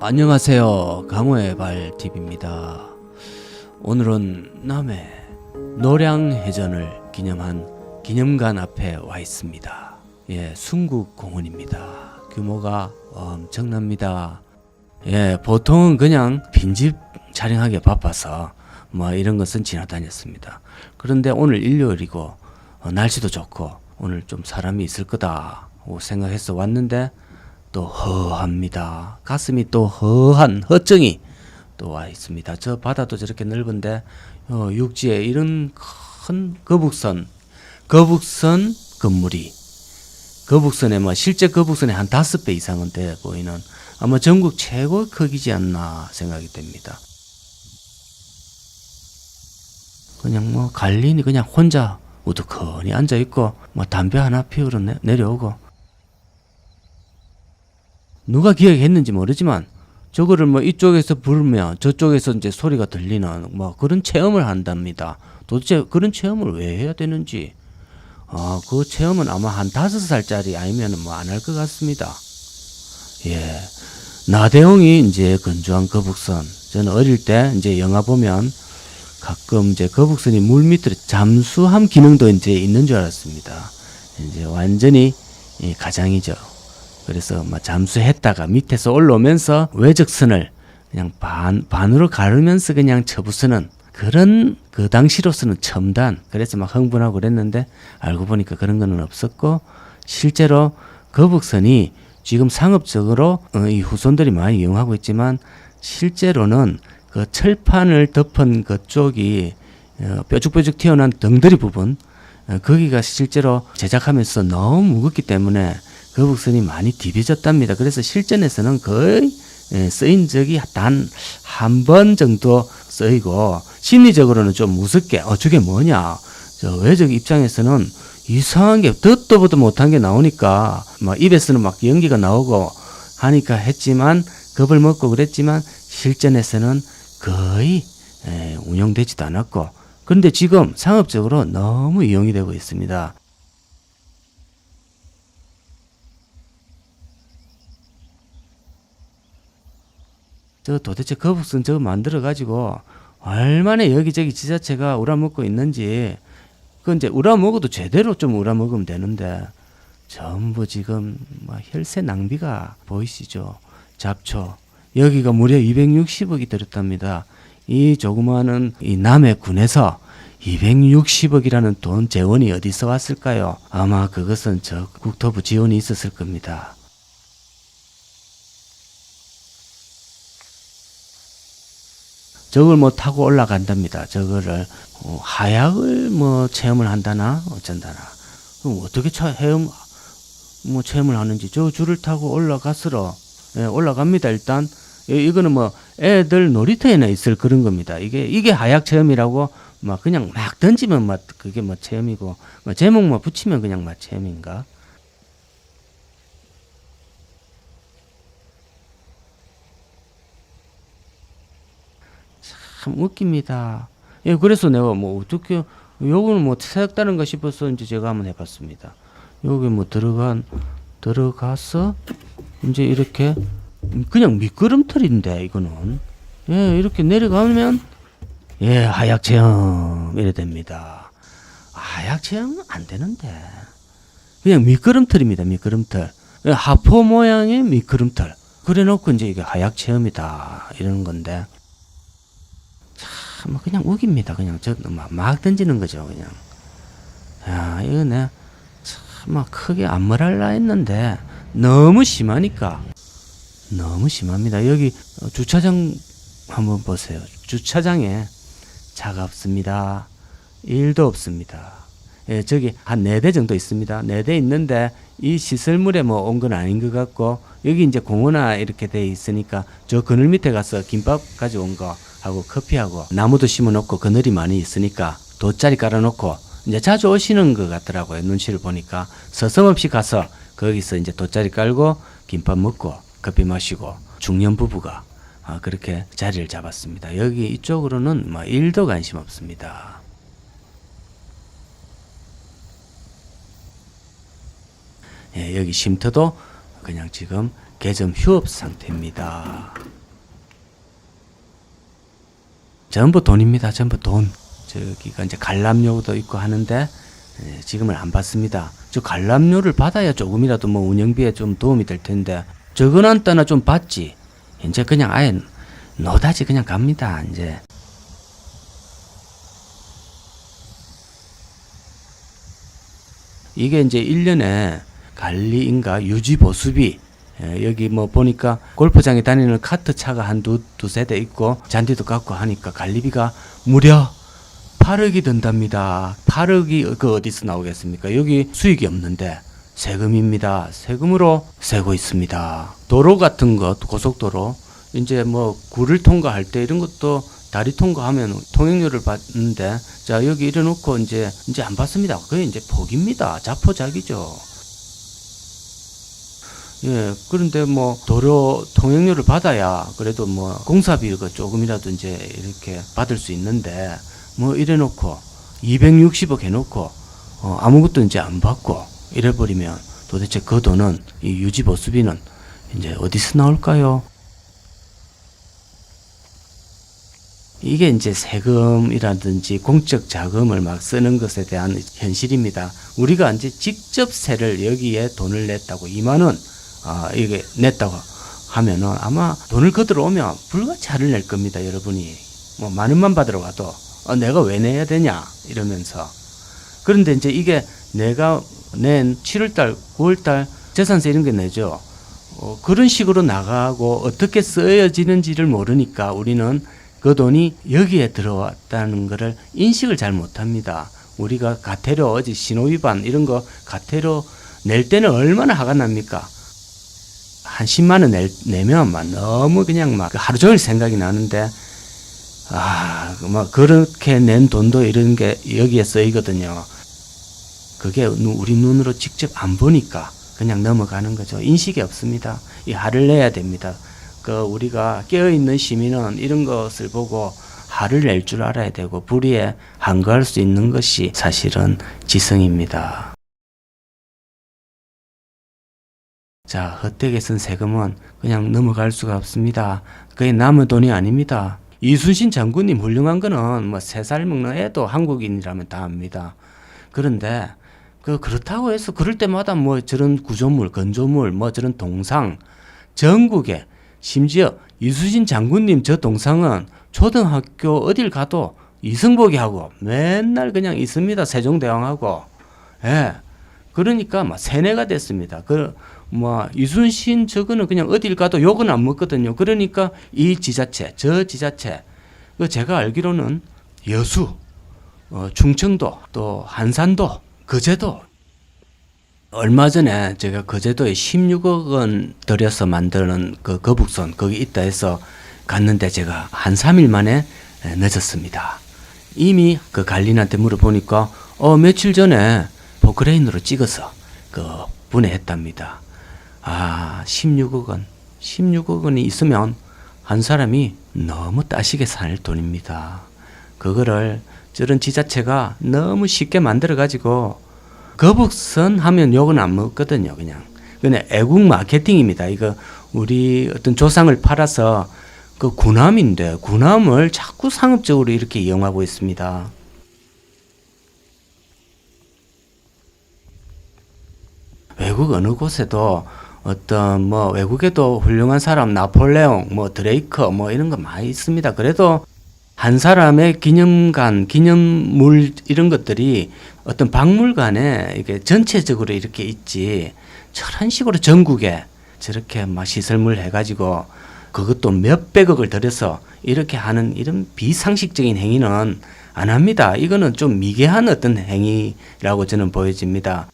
안녕하세요. 강호의 발TV입니다. 오늘은 남해 노량해전을 기념한 기념관 앞에 와 있습니다. 순국공원입니다. 규모가 엄청납니다. 보통은 그냥 빈집 촬영하기에 바빠서 이런 것은 지나다녔습니다. 그런데 오늘 일요일이고 날씨도 좋고 오늘 좀 사람이 있을 거다고 생각해서 왔는데 또 허합니다. 가슴이 또 허한 허증이 또 와 있습니다. 저 바다도 저렇게 넓은데 육지에 이런 큰 거북선 건물이 거북선에 실제 거북선의 한 5배 이상은 돼 보이는 아마 전국 최고 크기지 않나 생각이 됩니다. 그냥 갈린이 그냥 혼자 우두커니 앉아 있고 담배 하나 피우러 내려오고, 누가 기획했는지 모르지만 저거를 이쪽에서 부르면 저쪽에서 이제 소리가 들리는 그런 체험을 한답니다. 도대체 그런 체험을 왜 해야 되는지 그 체험은 아마 한 5살짜리 아니면 안 할 것 같습니다. 나대홍이 이제 건조한 거북선, 저는 어릴 때 이제 영화 보면 가끔 이제 거북선이 물 밑으로 잠수함 기능도 이제 있는 줄 알았습니다. 이제 완전히 가장이죠. 그래서 잠수했다가 밑에서 올라오면서 외적선을 그냥 반으로 가르면서 그냥 쳐부수는 그런, 그 당시로서는 첨단. 그래서 흥분하고 그랬는데 알고 보니까 그런 거는 없었고, 실제로 거북선이 지금 상업적으로 이 후손들이 많이 이용하고 있지만 실제로는 그 철판을 덮은 그쪽이 뾰족뾰족 튀어나온 덩더리 부분, 거기가 실제로 제작하면서 너무 무겁기 때문에 거북선이 많이 디벼졌답니다. 그래서 실전에서는 거의 쓰인 적이 단 한 번 정도 쓰이고, 심리적으로는 좀 무섭게 저게 뭐냐, 저 외적 입장에서는 이상한 게 듣도 보도 못한 게 나오니까 입에서는 연기가 나오고 하니까 했지만, 겁을 먹고 그랬지만 실전에서는 거의 운영되지도 않았고, 그런데 지금 상업적으로 너무 이용이 되고 있습니다. 저 도대체 거북선 저거 만들어 가지고 얼마나 여기저기 지자체가 우라먹고 있는지, 그 이제 우라먹어도 제대로 좀 우라먹으면 되는데 전부 지금 혈세 낭비가 보이시죠? 잡초 여기가 무려 260억이 들었답니다. 이 조그마한 이 남해군에서 260억이라는 돈 재원이 어디서 왔을까요? 아마 그것은 저 국토부 지원이 있었을 겁니다. 저걸 타고 올라간답니다. 저거를 하약을 체험을 한다나 어쩐다나. 그럼 어떻게 체험을 하는지 저 줄을 타고 올라갔으러 올라갑니다. 일단 이거는 애들 놀이터에나 있을 그런 겁니다. 이게 하약 체험이라고 그냥 던지면 그게 체험이고, 제목 붙이면 그냥 체험인가? 참 웃깁니다. 그래서 내가 어떻게 요거는 색다른가 싶어서 이제 제가 한번 해봤습니다. 여기 들어가서 이제 이렇게 그냥 미끄럼틀인데 이거는 이렇게 내려가면 하약 체험 이래 됩니다. 하약 체험 안 되는데 그냥 미끄럼틀입니다. 미끄럼틀, 하포 모양의 미끄럼틀 그래놓고 이제 이게 하약 체험이다 이러는 건데, 그냥 웃깁니다. 그냥 막 던지는 거죠. 그냥 이거 내가 참 크게 안 말할라 했는데 너무 심하니까 너무 심합니다. 여기 주차장 한번 보세요. 주차장에 차가 없습니다. 1도 없습니다. 저기 한 4대 정도 있습니다. 4대 있는데 이 시설물에 온 건 아닌 것 같고, 여기 이제 공원화 이렇게 돼 있으니까 저 그늘 밑에 가서 김밥 가져온 거 하고 커피하고 나무도 심어놓고 그늘이 많이 있으니까 돗자리 깔아놓고 이제 자주 오시는 것 같더라고요. 눈치를 보니까 서슴없이 가서 거기서 이제 돗자리 깔고 김밥 먹고 커피 마시고 중년 부부가 그렇게 자리를 잡았습니다. 여기 이쪽으로는 1도 관심 없습니다. 여기 쉼터도 그냥 지금 개점 휴업 상태입니다. 전부 돈입니다. 전부 돈. 저기가 이제 관람료도 있고 하는데 지금은 안 받습니다. 저 관람료를 받아야 조금이라도 뭐 운영비에 좀 도움이 될 텐데 저거는 따나 좀 받지. 이제 그냥 아예 노다지 그냥 갑니다. 이제 이게 이제 1년에 관리인가 유지 보수비, 여기 뭐 보니까 골프장에 다니는 카트 차가 한 두세 대 있고 잔디도 깎고 하니까 관리비가 무려 8억이 든답니다. 8억이 그 어디서 나오겠습니까? 여기 수익이 없는데 세금입니다. 세금으로 세고 있습니다. 도로 같은 것, 고속도로 이제 뭐 구를 통과할 때 이런 것도 다리 통과하면 통행료를 받는데, 자 여기 이래놓고 이제 안 받습니다. 그게 이제 포기입니다. 자포자기죠. 예, 그런데 뭐 도로 통행료를 받아야 그래도 뭐 공사비가 조금이라도 이제 이렇게 받을 수 있는데, 뭐 이래놓고 260억 해놓고 아무것도 이제 안 받고 이래버리면 도대체 그 돈은, 이 유지보수비는 이제 어디서 나올까요? 이게 이제 세금이라든지 공적 자금을 막 쓰는 것에 대한 현실입니다. 우리가 이제 직접 세를 여기에 돈을 냈다고 2만원 이게 냈다고 하면은 아마 돈을 거들어 오면 불같이 화를 낼 겁니다. 여러분이 뭐 만원만 받으러 가도 내가 왜 내야 되냐 이러면서. 그런데 이제 이게 내가 낸 7월달 9월달 재산세 이런 게 내죠. 그런 식으로 나가고 어떻게 쓰여지는지를 모르니까 우리는 그 돈이 여기에 들어왔다는 것을 인식을 잘 못합니다. 우리가 과태료, 어제 신호위반 이런 거 과태료 낼 때는 얼마나 화가 납니까? 한 10만원 내면 막 너무 그냥 막 하루 종일 생각이 나는데, 막 그렇게 낸 돈도 이런 게 여기에 쓰이거든요. 그게 우리 눈으로 직접 안 보니까 그냥 넘어가는 거죠. 인식이 없습니다. 이 화를 내야 됩니다. 우리가 깨어있는 시민은 이런 것을 보고 화를 낼 줄 알아야 되고 불의에 항거할 수 있는 것이 사실은 지성입니다. 자, 헛되게 쓴 세금은 그냥 넘어갈 수가 없습니다. 그게 남의 돈이 아닙니다. 이순신 장군님 훌륭한 거는 뭐 3살 먹는 애도 한국인이라면 다 압니다. 그런데 그렇다고 해서 그럴 때마다 뭐 저런 구조물, 건조물, 뭐 저런 동상 전국에, 심지어 이순신 장군님 저 동상은 초등학교 어딜 가도 이승복이 하고 맨날 그냥 있습니다. 세종대왕하고. 예. 그러니까 막 세뇌가 됐습니다. 이순신 저거는 그냥 어딜 가도 욕은 안 먹거든요. 그러니까 이 지자체, 저 지자체, 제가 알기로는 여수, 충청도, 또 한산도, 거제도, 얼마 전에 제가 거제도에 16억 원 들여서 만드는 그 거북선 거기 있다 해서 갔는데 제가 한 3일 만에 늦었습니다. 이미 그 관리인한테 물어보니까 며칠 전에 포크레인으로 찍어서 분해했답니다. 16억 원이 있으면 한 사람이 너무 따시게 살 돈입니다. 그거를 저런 지자체가 너무 쉽게 만들어 가지고, 거북선 하면 욕은 안 먹거든요. 그냥 애국 마케팅입니다. 이거 우리 어떤 조상을 팔아서 군함인데 군함을 자꾸 상업적으로 이렇게 이용하고 있습니다. 외국 어느 곳에도 어떤 외국에도 훌륭한 사람, 나폴레옹, 드레이커 이런 거 많이 있습니다. 그래도 한 사람의 기념관, 기념물 이런 것들이 어떤 박물관에 이게 전체적으로 이렇게 있지, 저런 식으로 전국에 저렇게 막 시설물 해가지고 그것도 몇백억을 들여서 이렇게 하는 이런 비상식적인 행위는 안 합니다. 이거는 좀 미개한 어떤 행위라고 저는 보여집니다.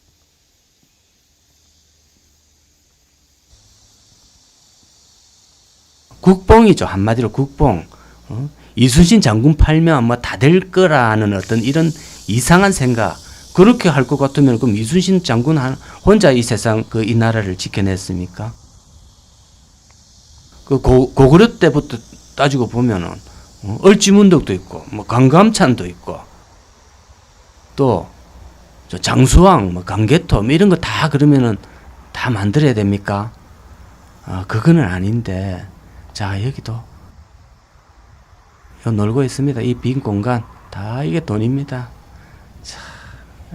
국뽕이죠. 한마디로 국뽕. 이순신 장군 팔면 다 될 거라는 어떤 이런 이상한 생각. 그렇게 할 것 같으면 그럼 이순신 장군 혼자 이 세상 이 나라를 지켜냈습니까? 고구려 때부터 따지고 보면은 얼지문덕도 있고 강감찬도 있고 또 장수왕, 강개토 이런 거 다 그러면은 다 만들어야 됩니까? 그거는 아닌데, 자, 여기도 요 놀고 있습니다. 이 빈 공간 다 이게 돈입니다. 자,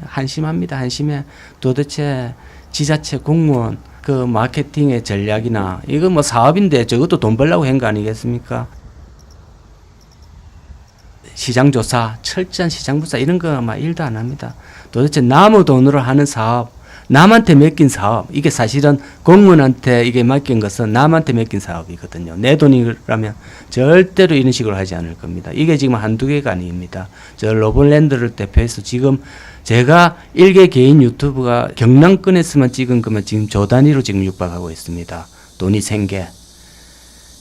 한심합니다. 한심해. 도대체 지자체 공무원 그 마케팅의 전략이나 이거 뭐 사업인데 저것도 돈 벌려고 한 거 아니겠습니까? 시장조사, 철저한 시장조사 이런 거 막 일도 안 합니다. 도대체 남의 돈으로 하는 사업, 남한테 맡긴 사업, 이게 사실은 공무원한테 이게 맡긴 것은 남한테 맡긴 사업이거든요. 내 돈이라면 절대로 이런 식으로 하지 않을 겁니다. 이게 지금 한두 개가 아닙니다. 저 로봇랜드를 대표해서 지금 제가 1개 개인 유튜브가 경남권에서만 찍은 거면 지금 조 단위로 지금 육박하고 있습니다. 돈이 생계.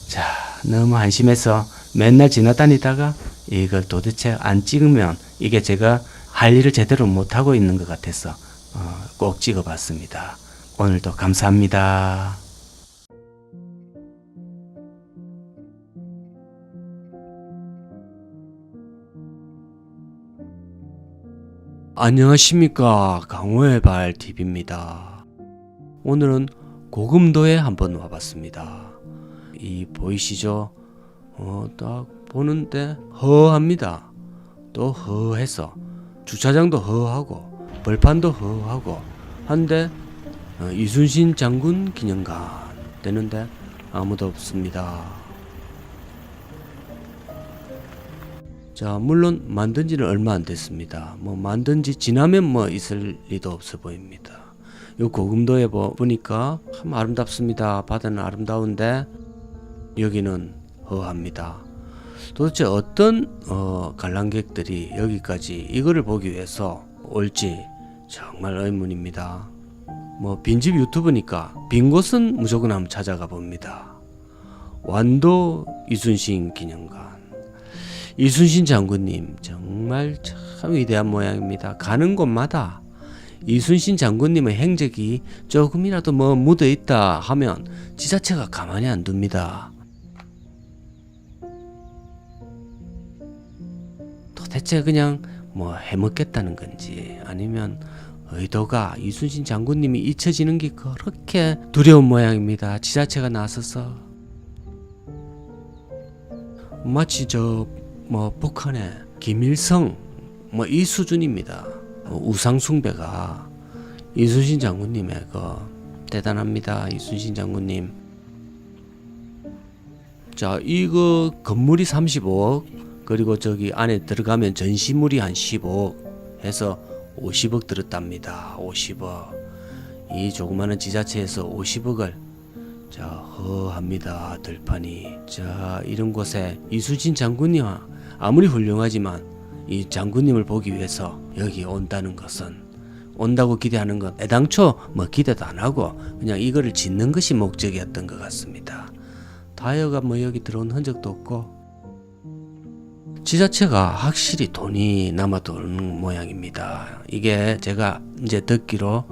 자, 너무 한심해서 맨날 지나다니다가 이걸 도대체 안 찍으면 이게 제가 할 일을 제대로 못하고 있는 것 같아서 꼭 찍어봤습니다. 오늘도 감사합니다. 안녕하십니까, 강호의 발 TV입니다. 오늘은 고금도에 한번 와봤습니다. 이 보이시죠? 딱 보는데 허합니다. 또 허해서 주차장도 허하고 벌판도 허하고 한데 이순신 장군 기념관 되는데 아무도 없습니다. 자, 물론 만든 지는 얼마 안 됐습니다. 뭐 만든 지 지나면 뭐 있을 리도 없어 보입니다. 요 고금도에 보니까 참 아름답습니다. 바다는 아름다운데 여기는 허합니다. 도대체 어떤 관람객들이 여기까지 이거를 보기 위해서 올지 정말 의문입니다. 뭐 빈집 유튜브니까 빈 곳은 무조건 한번 찾아가 봅니다. 완도 이순신 기념관. 이순신 장군님 정말 참 위대한 모양입니다. 가는 곳마다 이순신 장군님의 행적이 조금이라도 뭐 묻어 있다 하면 지자체가 가만히 안 둡니다. 도대체 그냥 뭐 해먹겠다는 건지 아니면 의도가 이순신 장군님이 잊혀지는 게 그렇게 두려운 모양입니다. 지자체가 나서서 마치 뭐 북한의 김일성 뭐 이 수준입니다. 우상숭배가 이순신 장군님의 대단합니다. 이순신 장군님. 자, 이거 건물이 35억 그리고 저기 안에 들어가면 전시물이 한 15억 해서 50억 들었답니다. 50억. 이 조그마한 지자체에서 50억을 자 허합니다. 들판이. 자, 이런 곳에 이순신 장군님 아무리 훌륭하지만 이 장군님을 보기 위해서 여기 온다는 것은 온다고 기대하는 건 애당초 뭐 기대도 안 하고 그냥 이거를 짓는 것이 목적이었던 것 같습니다. 다이어가 뭐 여기 들어온 흔적도 없고 지자체가 확실히 돈이 남아도는 모양입니다. 이게 제가 이제 듣기로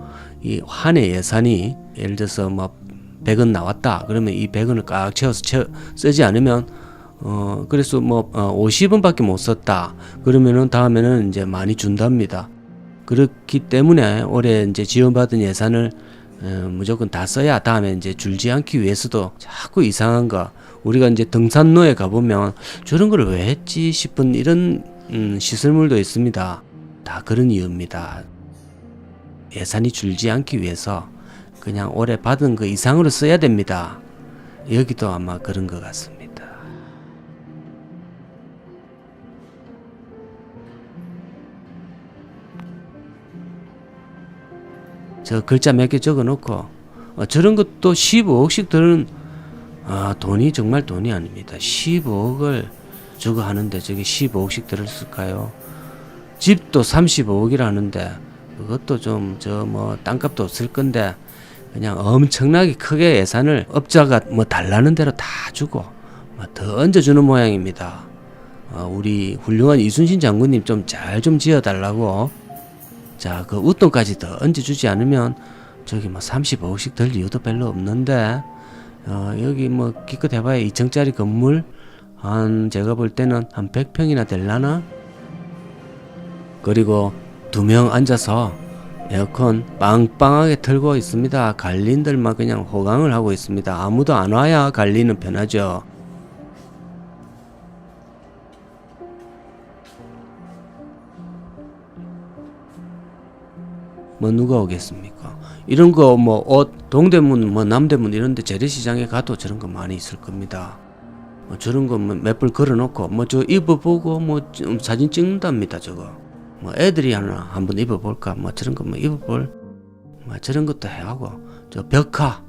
이 한 해 예산이 예를 들어서 뭐 100원 나왔다 그러면 이 100원을 꽉 채워서 쓰지 않으면 그래서 뭐 50원밖에 못 썼다 그러면은 다음에는 이제 많이 준답니다. 그렇기 때문에 올해 이제 지원받은 예산을 무조건 다 써야 다음에 이제 줄지 않기 위해서도 자꾸 이상한 거 우리가 이제 등산로에 가보면 저런 걸 왜 했지 싶은 이런 시설물도 있습니다. 다 그런 이유입니다. 예산이 줄지 않기 위해서 그냥 올해 받은 거 이상으로 써야 됩니다. 여기도 아마 그런 것 같습니다. 저 글자 몇 개 적어 놓고 저런 것도 15억씩 드는 돈이 정말 돈이 아닙니다. 15억을 저거 하는데 저게 15억씩 들었을까요? 집도 35억이라는데 그것도 좀 뭐 땅값도 없을 건데 그냥 엄청나게 크게 예산을 업자가 뭐 달라는 대로 다 주고 뭐 더 얹어주는 모양입니다. 우리 훌륭한 이순신 장군님 좀 잘 좀 지어달라고. 자, 그 웃돈까지 더 얹어주지 않으면 저기 뭐 35억씩 들 이유도 별로 없는데 여기 뭐 기껏 해봐야 2층짜리 건물 한 제가 볼 때는 한 100평이나 될라나? 그리고 2명 앉아서 에어컨 빵빵하게 틀고 있습니다. 관리인들만 그냥 호강을 하고 있습니다. 아무도 안 와야 관리는 편하죠. 뭐 누가 오겠습니까? 이런 거 뭐 옷 동대문 뭐 남대문 이런데 재래시장에 가도 저런 거 많이 있을 겁니다. 뭐 저런 거 뭐 몇 불 걸어놓고 뭐 저 입어보고 뭐 사진 찍는답니다. 저거 뭐 애들이 하나 한번 입어볼까 뭐 저런 거 뭐 입어볼 뭐 저런 것도 해하고 저 벽화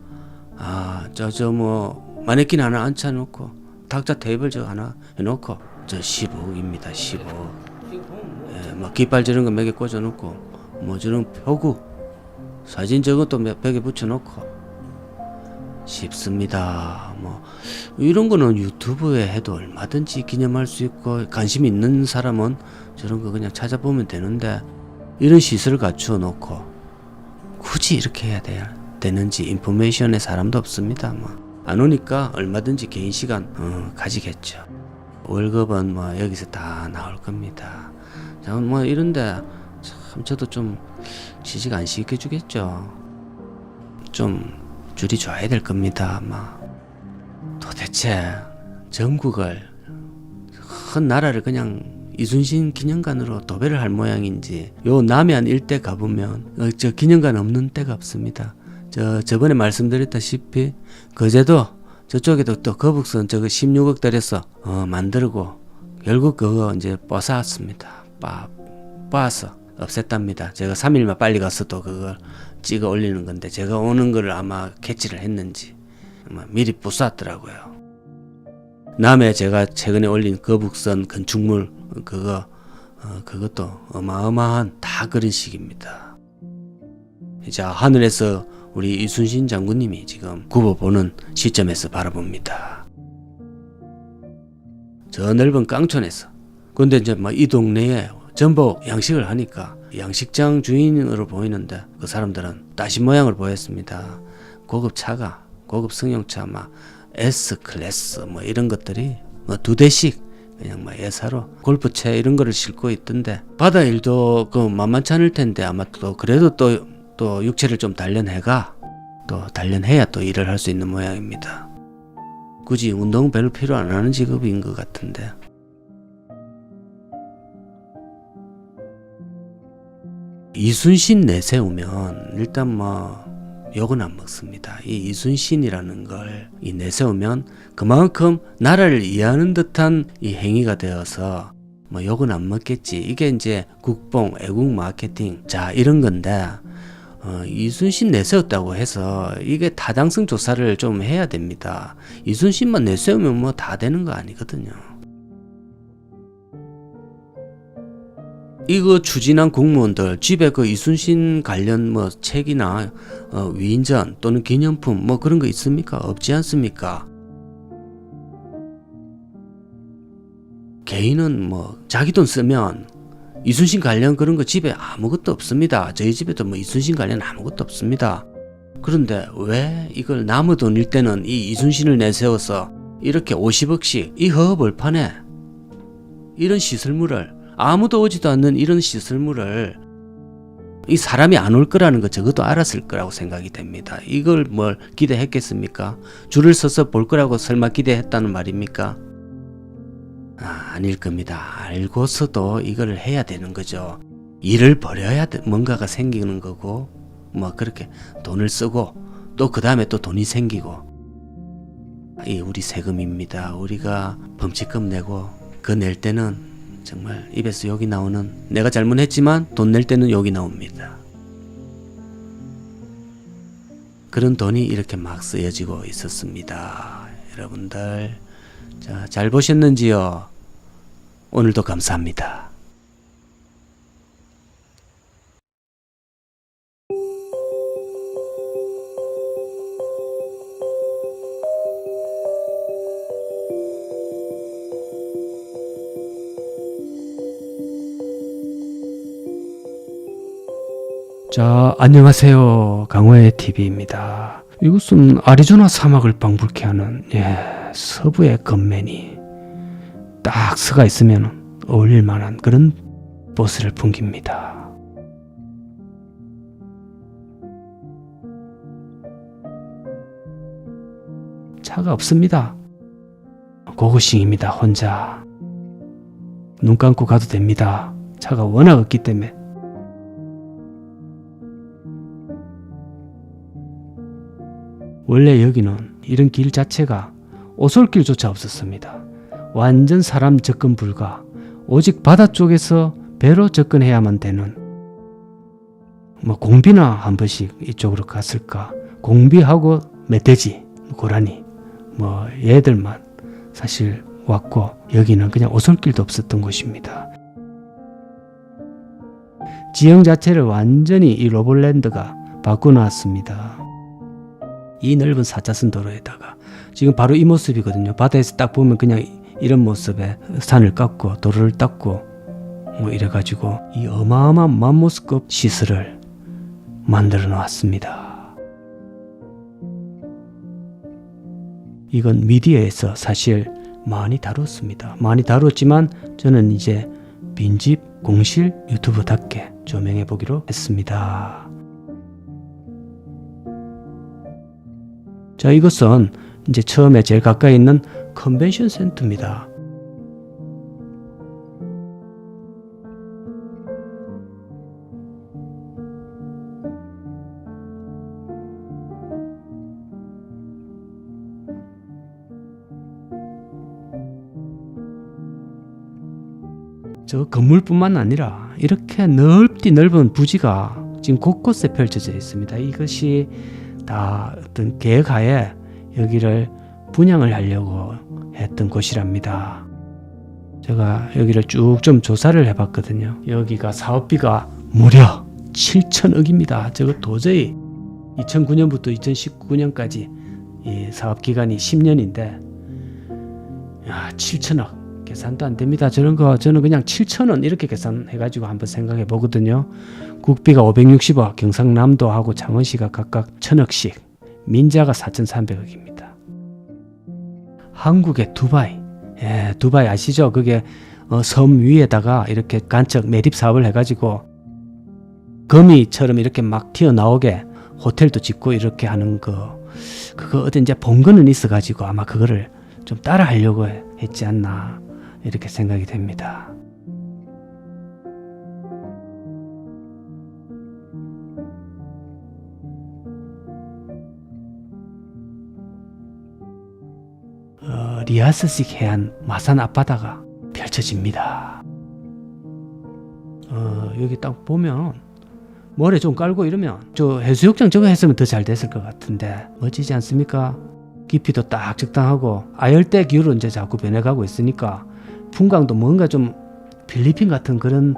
저 뭐 마네킹 하나 앉혀놓고 탁자 테이블 저 하나 해놓고 저 15억입니다. 15억. 예, 뭐 깃발 저런 거 몇 개 꽂아놓고 뭐 저런 표구 사진 저것도 벽에 붙여놓고 싶습니다. 뭐 이런 거는 유튜브에 해도 얼마든지 기념할 수 있고 관심 있는 사람은 저런 거 그냥 찾아보면 되는데 이런 시설 갖추어 놓고 굳이 이렇게 해야 되는지 인포메이션에 사람도 없습니다. 뭐 안 오니까 얼마든지 개인 시간 가지겠죠. 월급은 뭐 여기서 다 나올 겁니다. 자, 뭐 이런데 참 저도 좀 지식 안 시켜주겠죠. 좀 줄이줘야 될 겁니다. 아마 도대체 전국을 큰 나라를 그냥 이순신 기념관으로 도배를 할 모양인지 요 남해안 일대 가보면 저 기념관 없는 데가 없습니다. 저번에 말씀드렸다시피 거제도 저쪽에도 또 거북선 저거 16억 들여서 만들고 결국 그거 이제 뽀았습니다. 뽀아서 없앴답니다. 제가 3일만 빨리 가서 또 그걸 찍어 올리는 건데 제가 오는 거를 아마 캐치를 했는지 아마 미리 부쌌더라고요. 남해 제가 최근에 올린 거북선 건축물 그것도 어마어마한 다 그런 식입니다. 자, 하늘에서 우리 이순신 장군님이 지금 굽어보는 시점에서 바라봅니다. 저 넓은 깡촌에서. 근데 이제 막 이 동네에 전부 양식을 하니까 양식장 주인으로 보이는데 그 사람들은 따신 모양을 보였습니다. 고급 차가 고급 승용차 막 S 클래스 뭐 이런 것들이 뭐 2대씩 그냥 뭐 예사로 골프채 이런 거를 싣고 있던데 바다 일도 그 만만치 않을 텐데 아마 또 그래도 또 육체를 좀 단련해가 또 단련해야 또 일을 할 수 있는 모양입니다. 굳이 운동 별로 필요 안 하는 직업인 것 같은데 이순신 내세우면 일단 뭐 욕은 안 먹습니다. 이 이순신이라는 걸 이 내세우면 그만큼 나라를 이해하는 듯한 이 행위가 되어서 뭐 욕은 안 먹겠지. 이게 이제 국뽕, 애국 마케팅 자 이런 건데 이순신 내세웠다고 해서 이게 타당성 조사를 좀 해야 됩니다. 이순신만 내세우면 뭐 다 되는 거 아니거든요. 이거 추진한 공무원들 집에 그 이순신 관련 뭐 책이나 위인전 또는 기념품 뭐 그런 거 있습니까? 없지 않습니까? 개인은 뭐 자기 돈 쓰면 이순신 관련 그런 거 집에 아무것도 없습니다. 저희 집에도 뭐 이순신 관련 아무것도 없습니다. 그런데 왜 이걸 남의 돈일 때는 이 이순신을 내세워서 이렇게 50억씩 이 허허벌판에 이런 시설물을 아무도 오지도 않는 이런 시설물을 이 사람이 안 올 거라는 거 적어도 알았을 거라고 생각이 됩니다. 이걸 뭘 기대했겠습니까? 줄을 서서 볼 거라고 설마 기대했다는 말입니까? 아닐 겁니다. 알고서도 이걸 해야 되는 거죠. 일을 벌여야 뭔가가 생기는 거고 뭐 그렇게 돈을 쓰고 또 그 다음에 또 돈이 생기고 이 우리 세금입니다. 우리가 범칙금 내고 그 낼 때는 정말 입에서 욕이 나오는 내가 잘못했지만 돈 낼 때는 욕이 나옵니다. 그런 돈이 이렇게 막 쓰여지고 있었습니다. 여러분들 자, 잘 보셨는지요? 오늘도 감사합니다. 자, 안녕하세요. 강호의 TV입니다. 이곳은 아리조나 사막을 방불케 하는 서부의 건맨이 딱 서가 있으면 어울릴 만한 그런 버스를 풍깁니다. 차가 없습니다. 고고싱입니다. 혼자. 눈 감고 가도 됩니다. 차가 워낙 없기 때문에. 원래 여기는 이런 길 자체가 오솔길조차 없었습니다. 완전 사람 접근 불가. 오직 바다 쪽에서 배로 접근해야만 되는, 뭐 공비나 한 번씩 이쪽으로 갔을까. 공비하고 멧돼지, 고라니, 뭐 얘들만 사실 왔고, 여기는 그냥 오솔길도 없었던 곳입니다. 지형 자체를 완전히 이 로볼랜드가 바꿔놨습니다. 이 넓은 4차선 도로에다가 지금 바로 이 모습이거든요. 바다에서 딱 보면 그냥 이런 모습에 산을 깎고 도로를 닦고 뭐 이래가지고 이 어마어마한 맘모스급 시설을 만들어 놓았습니다. 이건 미디어에서 사실 많이 다뤘습니다. 많이 다뤘지만 저는 이제 빈집 공실 유튜브답게 조명해 보기로 했습니다. 자, 이것은 이제 처음에 제일 가까이 있는 컨벤션 센터입니다. 저 건물뿐만 아니라 이렇게 넓은 부지가 지금 곳곳에 펼쳐져 있습니다. 이것이 다 어떤 계획하에 여기를 분양을 하려고 했던 곳이랍니다. 제가 여기를 쭉 좀 조사를 해봤거든요. 여기가 사업비가 무려 7천억입니다. 저거 도저히 2009년부터 2019년까지 이 사업 기간이 10년인데 7천억 계산도 안 됩니다. 저런 거 저는 그냥 7천원 이렇게 계산해가지고 한번 생각해 보거든요. 국비가 560억, 경상남도하고 창원시가 각각 1000억씩, 민자가 4,300억입니다. 한국의 두바이, 두바이 아시죠? 그게 섬 위에다가 이렇게 간척 매립 사업을 해가지고 거미처럼 이렇게 막 튀어나오게 호텔도 짓고 이렇게 하는 거, 그거 어디 이제 본 거는 있어가지고 아마 그거를 좀 따라 하려고 했지 않나 이렇게 생각이 됩니다. 리아스식 해안 마산 앞바다가 펼쳐집니다. 여기 딱 보면 모래 좀 깔고 이러면 저 해수욕장 저거 했으면 더 잘 됐을 것 같은데 멋지지 않습니까? 깊이도 딱 적당하고 아열대 기후로 이제 자꾸 변해가고 있으니까 풍광도 뭔가 좀 필리핀 같은 그런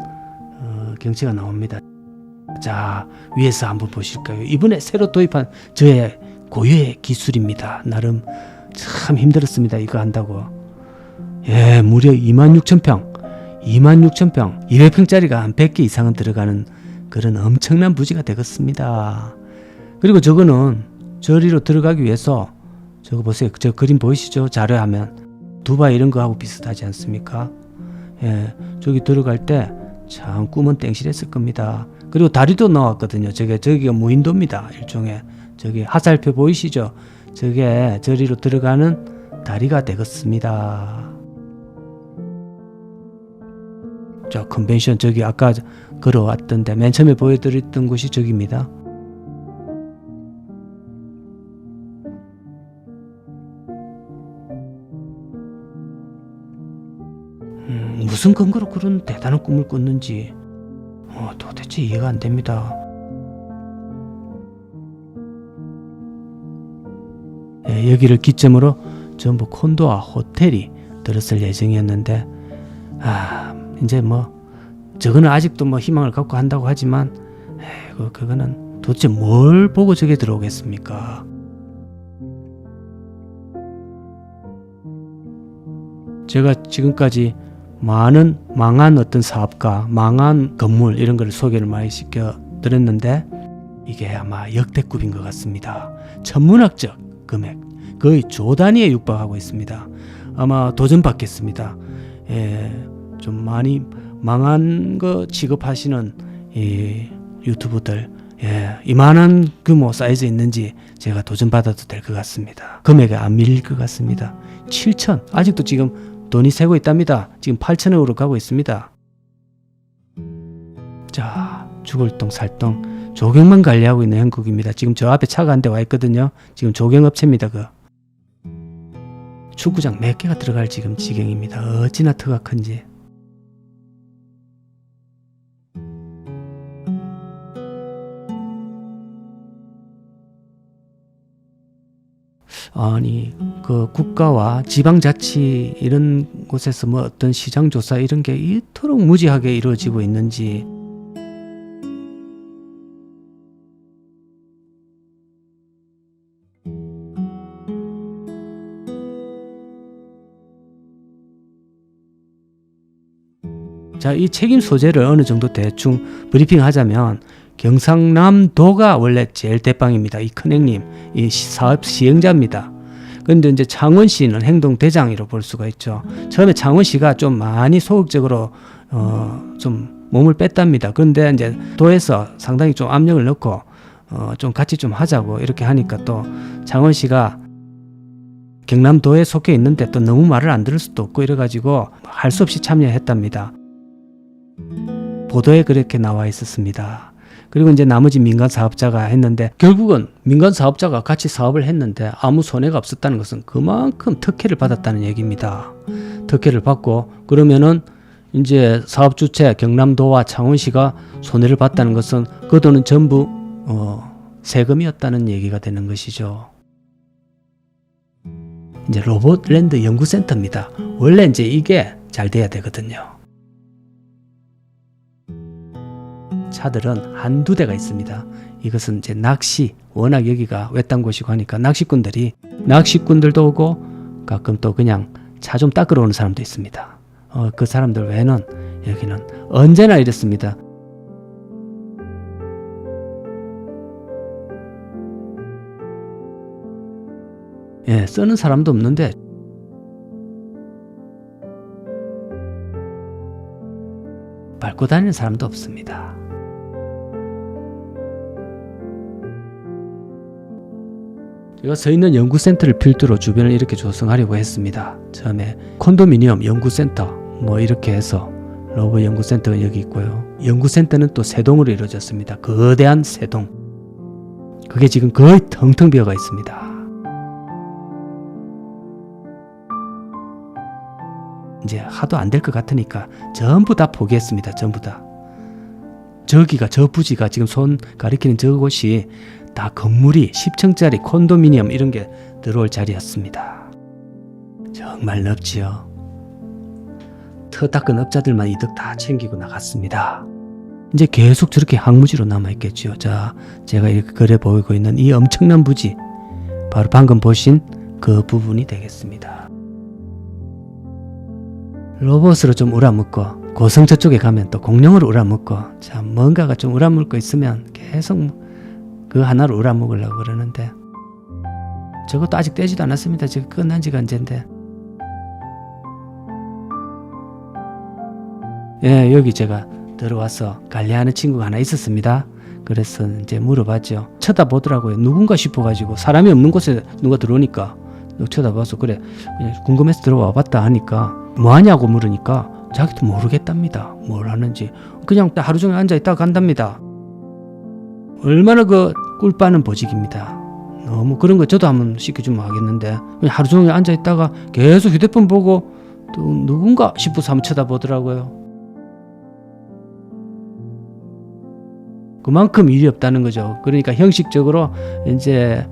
경치가 나옵니다. 자, 위에서 한번 보실까요? 이번에 새로 도입한 저의 고유의 기술입니다. 나름 참 힘들었습니다. 이거 한다고. 무려 26,000평 200평짜리가 한 100개 이상은 들어가는 그런 엄청난 부지가 되겠습니다. 그리고 저거는 저리로 들어가기 위해서 저거 보세요. 저 그림 보이시죠? 자료하면 두바이 이런 거하고 비슷하지 않습니까? 저기 들어갈 때 참 꿈은 땡실했을 겁니다. 그리고 다리도 나왔거든요. 저기가 무인도입니다. 일종의 저기 화살표 보이시죠? 저게 저리로 들어가는 다리가 되겠습니다. 저 컨벤션 저기 아까 걸어왔던데 맨 처음에 보여드렸던 곳이 저기입니다. 무슨 근거로 그런 대단한 꿈을 꿨는지 도대체 이해가 안 됩니다. 여기를 기점으로 전부 콘도와 호텔이 들었을 예정이었는데 이제 뭐 저거는 아직도 뭐 희망을 갖고 한다고 하지만 그거는 도대체 뭘 보고 저게 들어오겠습니까? 제가 지금까지 많은 망한 어떤 사업가, 망한 건물 이런 걸 소개를 많이 시켜드렸는데 이게 아마 역대급인 것 같습니다. 천문학적 금액 거의 조 단위에 육박하고 있습니다. 아마 도전받겠습니다. 좀 많이 망한 거 취급하시는 이 유튜브들 이만한 규모 사이즈 있는지 제가 도전받아도 될 것 같습니다. 금액에 안 밀릴 것 같습니다. 7천, 아직도 지금 돈이 새고 있답니다. 지금 8천억으로 가고 있습니다. 자, 죽을 똥 살똥 조경만 관리하고 있는 형국입니다. 지금 저 앞에 차가 한 대 와 있거든요. 지금 조경업체입니다. 그 축구장 몇 개가 들어갈 지금 지경입니다. 어찌나 터가 큰지. 아니 그 국가와 지방자치 이런 곳에서 뭐 어떤 시장조사 이런 게 이토록 무지하게 이루어지고 있는지. 자, 이 책임 소재를 어느 정도 대충 브리핑 하자면 경상남도가 원래 제일 대빵입니다. 이 큰형님, 이 사업 시행자입니다. 그런데 이제 창원시는 행동대장이라고 볼 수가 있죠. 처음에 창원시가 좀 많이 소극적으로 좀 몸을 뺐답니다. 그런데 이제 도에서 상당히 좀 압력을 넣고 좀 같이 좀 하자고 이렇게 하니까 또 창원시가 경남도에 속해 있는데 또 너무 말을 안 들을 수도 없고 이래가지고 할 수 없이 참여했답니다. 보도에 그렇게 나와 있었습니다. 그리고 이제 나머지 민간 사업자가 했는데 결국은 민간 사업자가 같이 사업을 했는데 아무 손해가 없었다는 것은 그만큼 특혜를 받았다는 얘기입니다. 특혜를 받고 그러면은 이제 사업 주체 경남도와 창원시가 손해를 봤다는 것은 그 돈은 전부 세금이었다는 얘기가 되는 것이죠. 이제 로봇랜드 연구센터입니다. 원래 이제 이게 잘 돼야 되거든요. 차들은 한두 대가 있습니다. 이것은 이제 낚시, 워낙 여기가 외딴 곳이고 하니까 낚시꾼들도 오고 가끔 또 그냥 차 좀 닦으러 오는 사람도 있습니다. 그 사람들 외에는 여기는 언제나 이렇습니다. 쓰는 사람도 없는데 밟고 다니는 사람도 없습니다. 제가 서 있는 연구센터를 필두로 주변을 이렇게 조성하려고 했습니다. 처음에 콘도미니엄 연구센터 뭐 이렇게 해서 로봇 연구센터가 여기 있고요. 연구센터는 또 세 동으로 이루어졌습니다. 거대한 세 동. 그게 지금 거의 텅텅 비어가 있습니다. 이제 하도 안 될 것 같으니까 전부 다 포기했습니다. 전부 다. 저기가 저 부지가 지금 손 가리키는 저곳이 다 건물이 10층짜리 콘도미니엄 이런 게 들어올 자리였습니다. 정말 넓지요. 터 닦은 업자들만 이득 다 챙기고 나갔습니다. 이제 계속 저렇게 항무지로 남아있겠죠. 자, 제가 이렇게 그려 보이고 있는 이 엄청난 부지, 바로 방금 보신 그 부분이 되겠습니다. 로봇으로 좀 우라먹고 고성 저쪽에 가면 또 공룡으로 우라먹고 참 뭔가가 좀 우라먹고 있으면 계속 그 하나로 우라먹으려고 그러는데 저것도 아직 떼지도 않았습니다. 지금 끝난 지가 언젠데. 여기 제가 들어와서 관리하는 친구가 하나 있었습니다. 그래서 이제 물어봤죠. 쳐다보더라고요. 누군가 싶어가지고 사람이 없는 곳에 누가 들어오니까 쳐다봐서 그래 궁금해서 들어와 봤다 하니까 뭐하냐고 물으니까 자기도 모르겠답니다. 뭘 하는지. 그냥 하루 종일 앉아있다가 간답니다. 얼마나 그 꿀빠는 보직입니다. 너무 그런 거 저도 한번 시켜주면 하겠는데 그냥 하루 종일 앉아있다가 계속 휴대폰 보고 또 누군가 싶어서 한번 쳐다보더라고요. 그만큼 일이 없다는 거죠. 그러니까 형식적으로 이제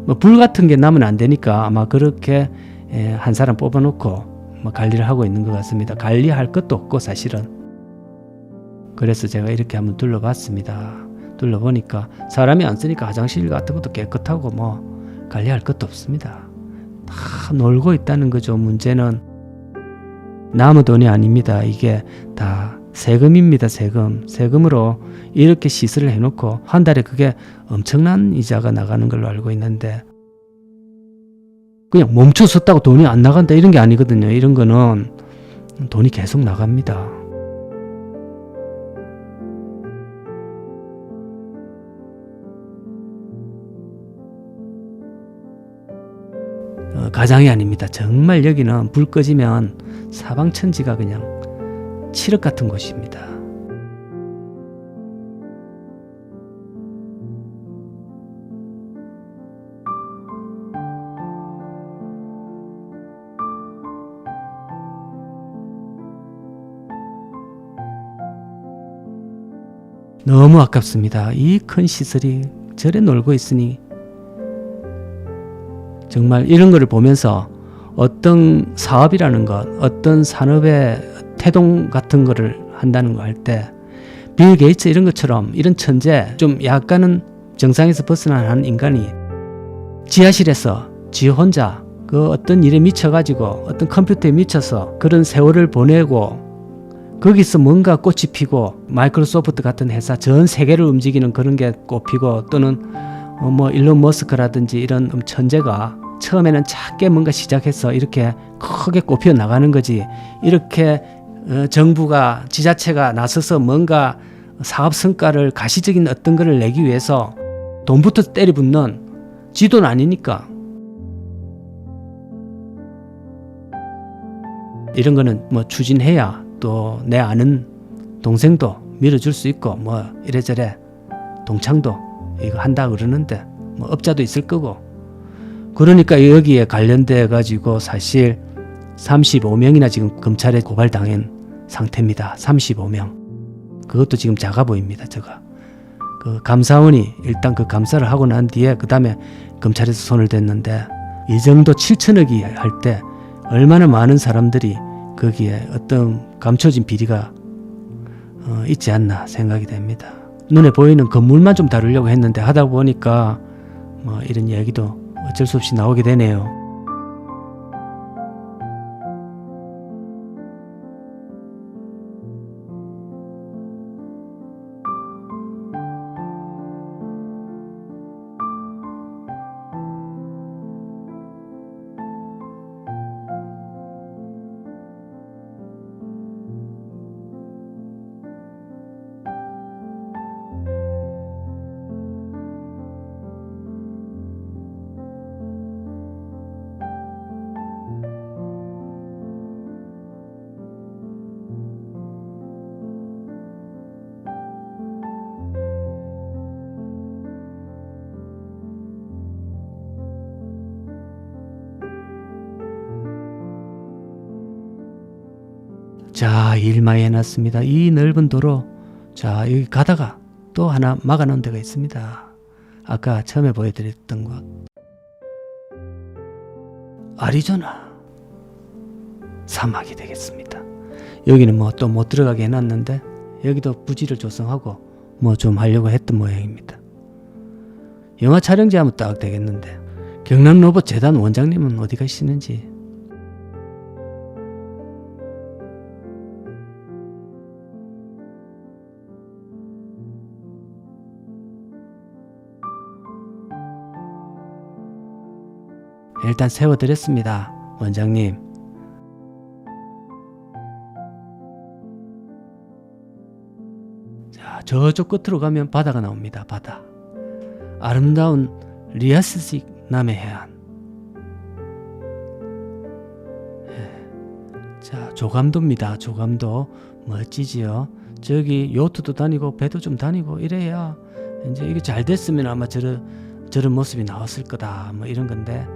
뭐 불 같은 게 나면 안 되니까 아마 그렇게 한 사람 뽑아놓고 뭐 관리를 하고 있는 것 같습니다. 관리할 것도 없고 사실은. 그래서 제가 이렇게 한번 둘러봤습니다. 둘러보니까 사람이 안 쓰니까 화장실 같은 것도 깨끗하고 뭐 관리할 것도 없습니다. 다 놀고 있다는 거죠. 문제는 남의 돈이 아닙니다. 이게 다 세금입니다. 세금으로 이렇게 시설을 해놓고 한 달에 그게 엄청난 이자가 나가는 걸로 알고 있는데 그냥 멈춰섰다고 돈이 안 나간다 이런 게 아니거든요. 이런 거는 돈이 계속 나갑니다. 가장이 아닙니다. 정말 여기는 불 꺼지면 사방천지가 그냥 칠흑 같은 곳입니다. 너무 아깝습니다. 이 큰 시설이 저래 놀고 있으니 정말 이런 거를 보면서 어떤 사업이라는 것, 어떤 산업의 태동 같은 거를 한다는 거 할 때 빌 게이츠 이런 것처럼 이런 천재, 좀 약간은 정상에서 벗어난 인간이 지하실에서 지 혼자 그 어떤 일에 미쳐가지고 어떤 컴퓨터에 미쳐서 그런 세월을 보내고 거기서 뭔가 꽃이 피고 마이크로소프트 같은 회사 전 세계를 움직이는 그런 게 꽃피고 또는 뭐 일론 머스크라든지 이런 천재가 처음에는 작게 뭔가 시작해서 이렇게 크게 꽃피어 나가는 거지. 이렇게 정부가 지자체가 나서서 뭔가 사업 성과를 가시적인 어떤 거를 내기 위해서 돈부터 때려붓는 지도는 아니니까. 이런 거는 뭐 추진해야 또 내 아는 동생도 밀어줄 수 있고 뭐 이래저래 동창도 이거 한다 그러는데 뭐 업자도 있을 거고, 그러니까 여기에 관련돼 가지고 사실 35명이나 지금 검찰에 고발당한 상태입니다. 35명. 그것도 지금 작아 보입니다. 제가 그 감사원이 일단 그 감사를 하고 난 뒤에 그 다음에 검찰에서 손을 댔는데 이 정도 7천억이 할 때 얼마나 많은 사람들이 거기에 어떤 감춰진 비리가 있지 않나 생각이 됩니다. 눈에 보이는 건물만 좀 다루려고 했는데 하다 보니까 뭐 이런 이야기도 어쩔 수 없이 나오게 되네요. 자, 일 많이 해놨습니다. 이 넓은 도로, 자 여기 가다가 또 하나 막아놓은 데가 있습니다. 아까 처음에 보여드렸던 곳, 아리조나 사막이 되겠습니다. 여기는 뭐 또 못 들어가게 해놨는데 여기도 부지를 조성하고 뭐 좀 하려고 했던 모양입니다. 영화 촬영지 하면 딱 되겠는데. 경남로봇재단 원장님은 어디 가시는지. 일단 세워드렸습니다. 원장님. 자, 저쪽 끝으로 가면 바다가 나옵니다. 바다. 아름다운 리아스식 남해해안. 자, 조감도입니다. 조감도 멋지지요. 저기 요트도 다니고 배도 좀 다니고 이래야 이제 이게 잘 됐으면 아마 저런 모습이 나왔을 거다. 뭐 이런 건데.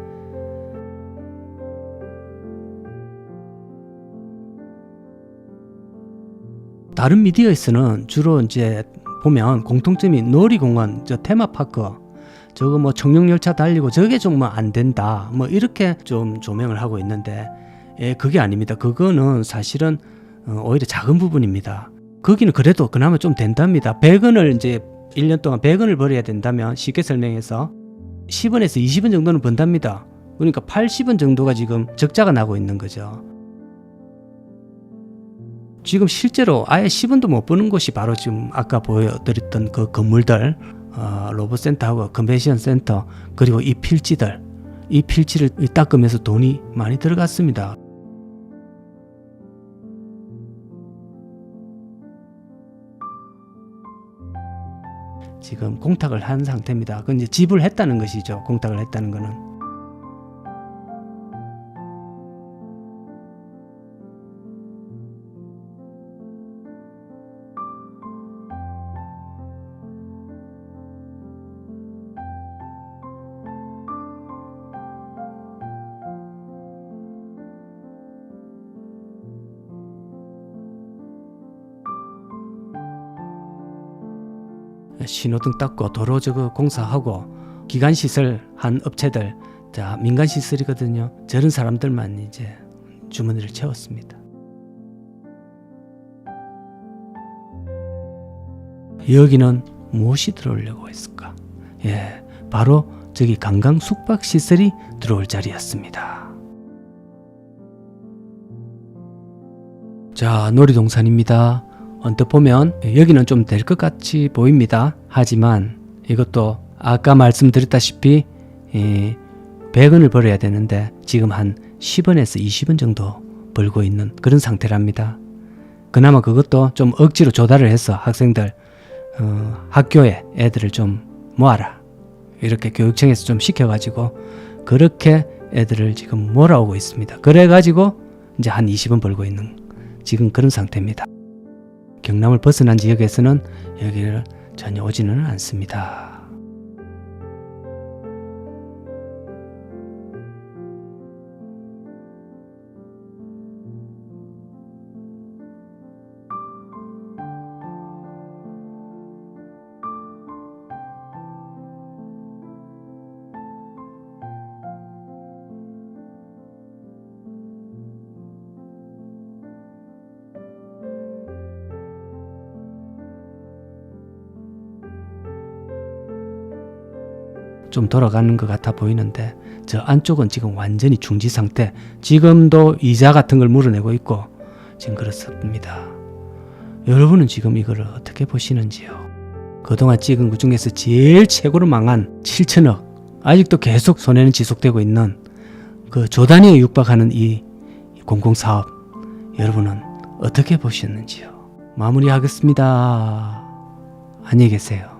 다른 미디어에서는 주로 이제 보면 공통점이 놀이공원, 저 테마파크, 저거 뭐 청룡열차 달리고 저게 좀 뭐 안 된다, 뭐 이렇게 좀 조명을 하고 있는데, 그게 아닙니다. 그거는 사실은 오히려 작은 부분입니다. 거기는 그래도 그나마 좀 된답니다. 100원을 이제 1년 동안 100원을 벌어야 된다면 쉽게 설명해서 10원에서 20원 정도는 번답니다. 그러니까 80원 정도가 지금 적자가 나고 있는 거죠. 지금 실제로 아예 10원도 못 버는 곳이 바로 지금 아까 보여드렸던 그 건물들, 로봇센터하고 컨벤션 센터, 그리고 이 필지들, 이 필지를 닦으면서 돈이 많이 들어갔습니다. 지금 공탁을 한 상태입니다. 그건 이제 지불했다는 것이죠. 공탁을 했다는 거는. 신호등 닦고 도로 저거 공사하고 기간시설 한 업체들 자 민간시설이거든요. 저런 사람들만 이제 주머니를 채웠습니다. 여기는 무엇이 들어오려고 했을까? 예, 바로 저기 관광 숙박시설이 들어올 자리였습니다. 자, 놀이동산입니다. 언뜻 보면 여기는 좀 될 것 같이 보입니다. 하지만 이것도 아까 말씀드렸다시피 100원을 벌어야 되는데 지금 한 10원에서 20원 정도 벌고 있는 그런 상태랍니다. 그나마 그것도 좀 억지로 조달을 해서 학생들 학교에 애들을 좀 모아라 이렇게 교육청에서 좀 시켜가지고 그렇게 애들을 지금 몰아오고 있습니다. 그래가지고 이제 한 20원 벌고 있는 지금 그런 상태입니다. 경남을 벗어난 지역에서는 여기를 전혀 오지는 않습니다. 좀 돌아가는 것 같아 보이는데 저 안쪽은 지금 완전히 중지 상태. 지금도 이자 같은 걸 물어내고 있고 지금 그렇습니다. 여러분은 지금 이걸 어떻게 보시는지요? 그동안 찍은 것 중에서 제일 최고로 망한 7천억 아직도 계속 손해는 지속되고 있는 그 조 단위에 육박하는 이 공공사업 여러분은 어떻게 보셨는지요? 마무리하겠습니다. 안녕히 계세요.